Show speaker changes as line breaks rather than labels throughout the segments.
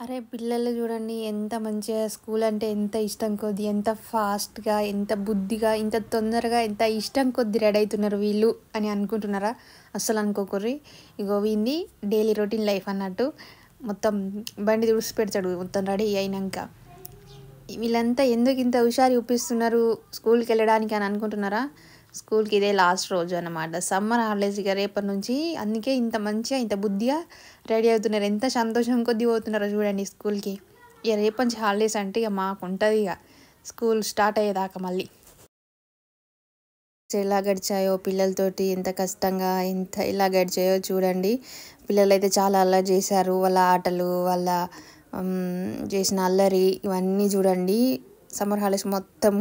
అరే పిల్లలు చూడండి ఎంత మంచిగా స్కూల్ అంటే ఎంత ఇష్టం కొద్ది ఎంత ఫాస్ట్గా ఎంత బుద్ధిగా ఇంత తొందరగా ఎంత ఇష్టం కొద్ది రెడీ అవుతున్నారు వీళ్ళు అని అనుకుంటున్నారా? అస్సలు అనుకోకర్రి. ఇగో వీంది డైలీ రొటీన్ లైఫ్ అన్నట్టు మొత్తం బండి తుడిచి పెడతాడు మొత్తం రెడీ అయినాక. వీళ్ళంతా ఎందుకు ఇంత హుషారు చూపిస్తున్నారు స్కూల్కి వెళ్ళడానికి అని అనుకుంటున్నారా? స్కూల్కి ఇదే లాస్ట్ రోజు అన్నమాట, సమ్మర్ హాలిడేస్. ఇక రేపటి నుంచి అందుకే ఇంత మంచిగా ఇంత బుద్ధిగా రెడీ అవుతున్నారు. ఎంత సంతోషం కొద్దీ పోతున్నారో చూడండి స్కూల్కి. ఇక రేపటి నుంచి హాలిడేస్ అంటే ఇక మాకు ఉంటుంది ఇక స్కూల్ స్టార్ట్ అయ్యేదాకా. మళ్ళీ ఎలా గడిచాయో పిల్లలతోటి, ఎంత కష్టంగా ఎంత ఎలా గడిచాయో చూడండి. పిల్లలు అయితే చాలా అల్లరి చేశారు. వాళ్ళ ఆటలు, వాళ్ళ చేసిన అల్లరి ఇవన్నీ చూడండి. సమ్మర్ హాలిడేస్ మొత్తం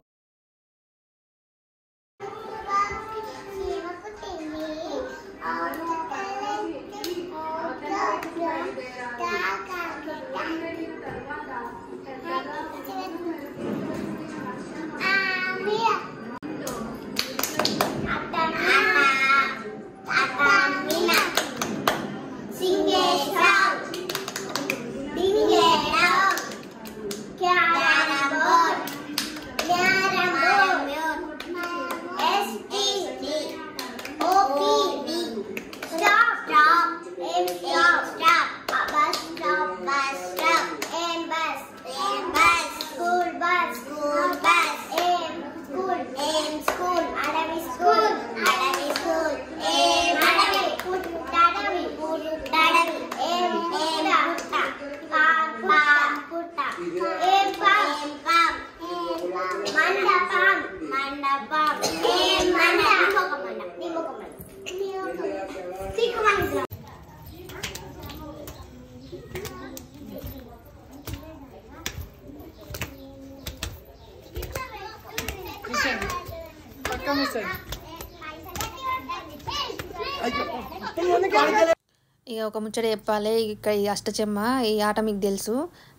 ఇక ఒక ముచ్చట చెప్పాలి. ఇక్కడ ఈ అష్టచెమ్మ ఈ ఆట మీకు తెలుసు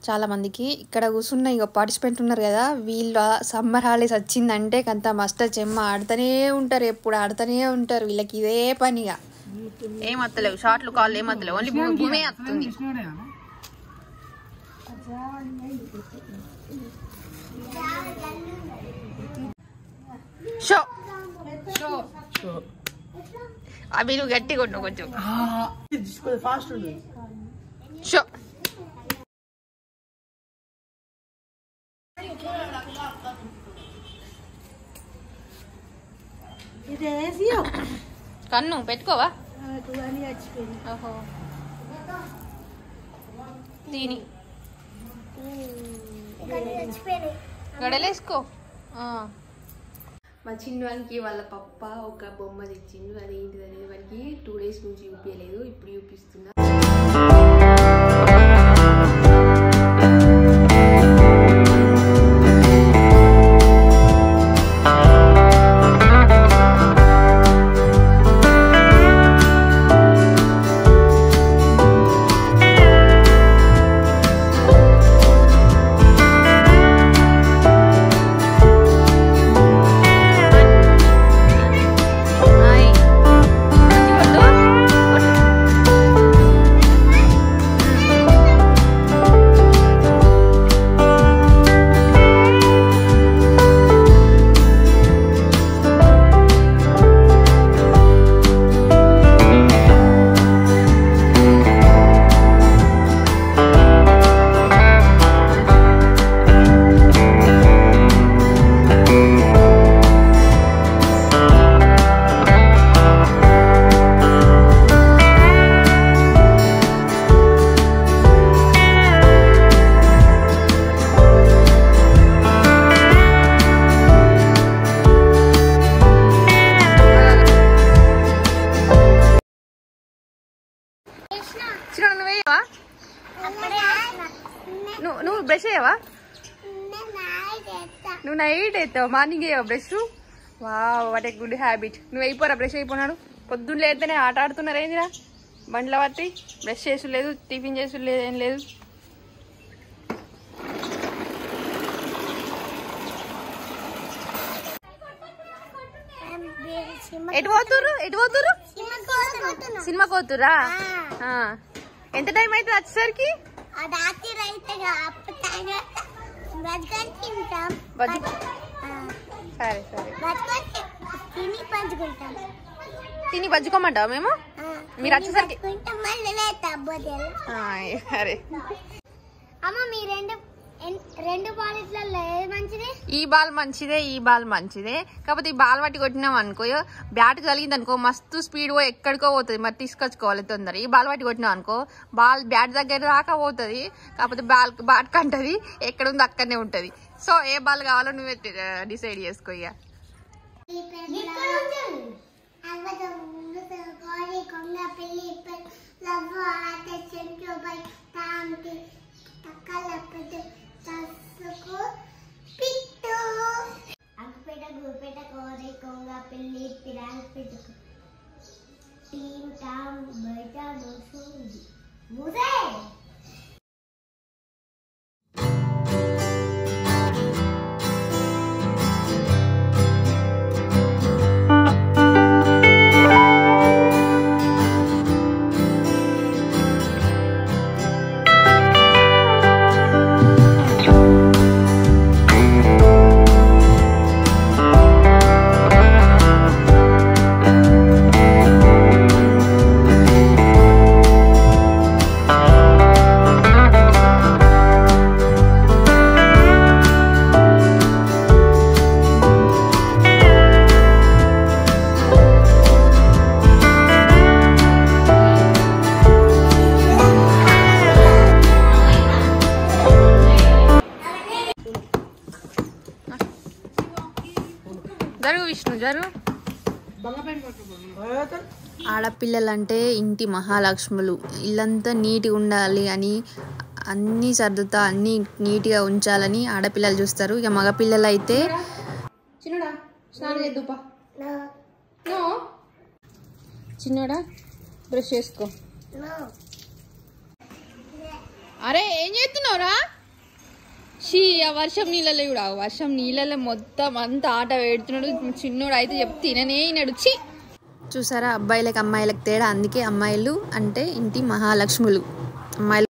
చాలా మందికి. ఇక్కడ కూర్చున్న ఇక పార్టిసిపెంట్ ఉన్నారు కదా, వీళ్ళు సమ్మర్ హాలిడేస్ వచ్చిందంటే కొంత అష్టచెమ్మ ఆడుతూనే ఉంటారు, ఎప్పుడు ఆడుతూనే ఉంటారు. వీళ్ళకి ఇదే పనిగా. ఏం వస్తలేవు షార్ట్లు కాళ్ళు, ఏం వస్తలేవు, ఓన్లీ భూమి వస్తుంది. షో అవి నువ్వు గట్టి కొట్టు కొంచెం. షో కన్ను పెట్టుకోవా? ఓహో దీని గడలేసుకో. మా చిన్నవానికి వాళ్ళ పప్ప ఒక బొమ్మ తెచ్చిండు. అదేంటిది అనేది వానికి 2 days నుంచి చూపించలేదు, ఇప్పుడు చూపిస్తున్నా. నువ్వు బ్రష్ అయ్యావా? నువ్వు నైట్ అవుతావు, మార్నింగ్ అయ్యావా brush? Wow what a good habit. నువ్వు అయిపోరా బ్రష్ అయిపోయినాడు. పొద్దున్న లేస్తేనే ఆట ఆడుతున్నారు ఏందిరా బండ్ల పట్టి. బ్రష్ చేసు లేదు, టిఫిన్ చేసు లేదు, ఏం లేదు. ఎటు పోతుర్రు? సినిమా కోతురా? ఎంత టైం అవుతుంది వచ్చేసరికి? సరే సరే తిని పంచుకోమంటావా మేము మీరు వచ్చేసరికి సరే ఈ బాల్ మంచిదే ఈ బాల్ మంచిదే కాకపోతే ఈ బాల్ పట్టి కొట్టినాం అనుకో బ్యాట్ కలిగింది అనుకో మస్తు స్పీడ్ పోయి ఎక్కడికో పోతుంది మరి తీసుకొచ్చుకోవాలి తొందర ఈ బాల్ పట్టి కొట్టినాం అనుకో బాల్ బ్యాట్ దగ్గర దాకా పోతుంది కాకపోతే బ్యాట్ కంటది ఎక్కడ ఉంది అక్కడనే ఉంటది సో ఏ బాల్ కావాలో నువ్వే డిసైడ్ చేసుకో ఇక ఆడపిల్లలంటే ఇంటి మహాలక్ష్ములు ఇల్లంతా నీట్గా ఉండాలి అని అన్నీ సర్దుతా అన్నీ నీట్గా ఉంచాలని ఆడపిల్లలు చూస్తారు ఇక మగపిల్లలు అయితే చిన్నడా స్నానం చేద్దుపా చిన్నడా బ్రష్ చేసుకో అరే ఏం చేస్తున్నావురా ఆ వర్షం నీళ్ళలో కూడా వర్షం నీళ్ళలో మొత్తం అంతా ఆట పెడుతున్నాడు చిన్నోడు అయితే చెప్తే తిననే నడుచి చూసారా అబ్బాయిలకు అమ్మాయిలకు తేడా అందుకే అమ్మాయిలు అంటే ఇంటి మహాలక్ష్ములు అమ్మాయిలు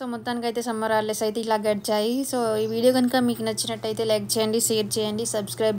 సో మొత్తానికైతే సమ్మర్ హాలిడేస్ అయితే ఇలా గడిచాయి. సో ఈ వీడియో కనుక మీకు నచ్చినట్టయితే లైక్ చేయండి, షేర్ చేయండి, సబ్స్క్రైబ్